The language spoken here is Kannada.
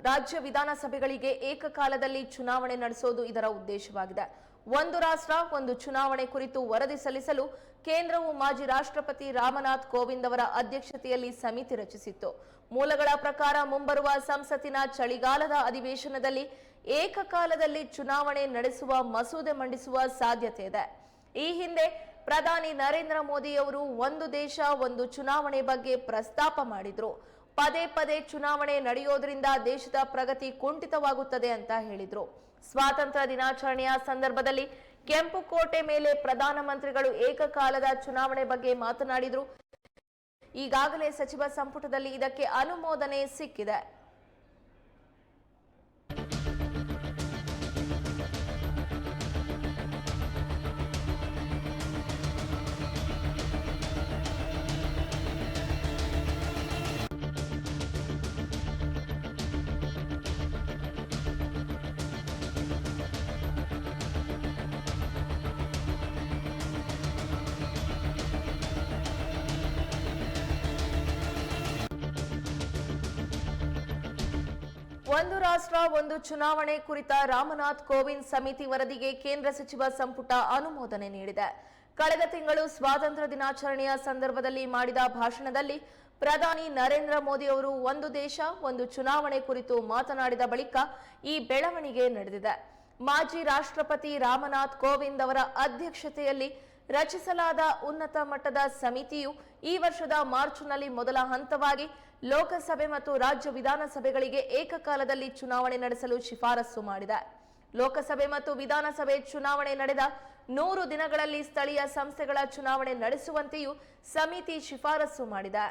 ರಾಜ್ಯ ವಿಧಾನಸಭೆಗಳಿಗೆ ಏಕಕಾಲದಲ್ಲಿ ಚುನಾವಣೆ ನಡೆಸೋದು ಇದರ ಉದ್ದೇಶವಾಗಿದೆ. ಒಂದು ರಾಷ್ಟ್ರ ಒಂದು ಚುನಾವಣೆ ಕುರಿತು ವರದಿ ಸಲ್ಲಿಸಲು ಕೇಂದ್ರವು ಮಾಜಿ ರಾಷ್ಟ್ರಪತಿ ರಾಮನಾಥ್ ಕೋವಿಂದ್ ಅವರ ಅಧ್ಯಕ್ಷತೆಯಲ್ಲಿ ಸಮಿತಿ ರಚಿಸಿತ್ತು. ಮೂಲಗಳ ಪ್ರಕಾರ ಮುಂಬರುವ ಸಂಸತ್ತಿನ ಚಳಿಗಾಲದ ಅಧಿವೇಶನದಲ್ಲಿ ಏಕಕಾಲದಲ್ಲಿ ಚುನಾವಣೆ ನಡೆಸುವ ಮಸೂದೆ ಮಂಡಿಸುವ ಸಾಧ್ಯತೆ ಇದೆ. ಈ ಹಿಂದೆ ಪ್ರಧಾನಿ ನರೇಂದ್ರ ಮೋದಿ ಅವರು ಒಂದು ದೇಶ ಒಂದು ಚುನಾವಣೆ ಬಗ್ಗೆ ಪ್ರಸ್ತಾಪ ಮಾಡಿದ್ರು. ಪದೇ ಪದೇ ಚುನಾವಣೆ ನಡೆಯೋದ್ರಿಂದ ದೇಶದ ಪ್ರಗತಿ ಕುಂಠಿತವಾಗುತ್ತದೆ ಅಂತ ಹೇಳಿದ್ರು. ಸ್ವಾತಂತ್ರ್ಯ ದಿನಾಚರಣೆಯ ಸಂದರ್ಭದಲ್ಲಿ ಕೆಂಪುಕೋಟೆ ಮೇಲೆ ಪ್ರಧಾನಮಂತ್ರಿಗಳು ಏಕಕಾಲದ ಚುನಾವಣೆ ಬಗ್ಗೆ ಮಾತನಾಡಿದ್ರು. ಈಗಾಗಲೇ ಸಚಿವ ಸಂಪುಟದಲ್ಲಿ ಇದಕ್ಕೆ ಅನುಮೋದನೆ ಸಿಕ್ಕಿದೆ. ಒಂದು ರಾಷ್ಟ್ರ ಒಂದು ಚುನಾವಣೆ ಕುರಿತ ರಾಮನಾಥ್ ಕೋವಿಂದ್ ಸಮಿತಿ ವರದಿಗೆ ಕೇಂದ್ರ ಸಚಿವ ಸಂಪುಟ ಅನುಮೋದನೆ ನೀಡಿದೆ. ಕಳೆದ ತಿಂಗಳು ಸ್ವಾತಂತ್ರ್ಯ ದಿನಾಚರಣೆಯ ಸಂದರ್ಭದಲ್ಲಿ ಮಾಡಿದ ಭಾಷಣದಲ್ಲಿ ಪ್ರಧಾನಿ ನರೇಂದ್ರ ಮೋದಿ ಅವರು ಒಂದು ದೇಶ ಒಂದು ಚುನಾವಣೆ ಕುರಿತು ಮಾತನಾಡಿದ ಬಳಿಕ ಈ ಬೆಳವಣಿಗೆ ನಡೆದಿದೆ. ಮಾಜಿ ರಾಷ್ಟ್ರಪತಿ ರಾಮನಾಥ್ ಕೋವಿಂದ್ ಅವರ ಅಧ್ಯಕ್ಷತೆಯಲ್ಲಿ ರಚಿಸಲಾದ ಉನ್ನತ ಮಟ್ಟದ ಸಮಿತಿಯು ಈ ವರ್ಷದ ಮಾರ್ಚ್ನಲ್ಲಿ ಮೊದಲ ಹಂತವಾಗಿ ಲೋಕಸಭೆ ಮತ್ತು ರಾಜ್ಯ ವಿಧಾನಸಭೆಗಳಿಗೆ ಏಕಕಾಲದಲ್ಲಿ ಚುನಾವಣೆ ನಡೆಸಲು ಶಿಫಾರಸು ಮಾಡಿದೆ. ಲೋಕಸಭೆ ಮತ್ತು ವಿಧಾನಸಭೆ ಚುನಾವಣೆ ನಡೆದ 100 ದಿನಗಳಲ್ಲಿ ಸ್ಥಳೀಯ ಸಂಸ್ಥೆಗಳ ಚುನಾವಣೆ ನಡೆಸುವಂತೆಯೂ ಸಮಿತಿ ಶಿಫಾರಸು ಮಾಡಿದೆ.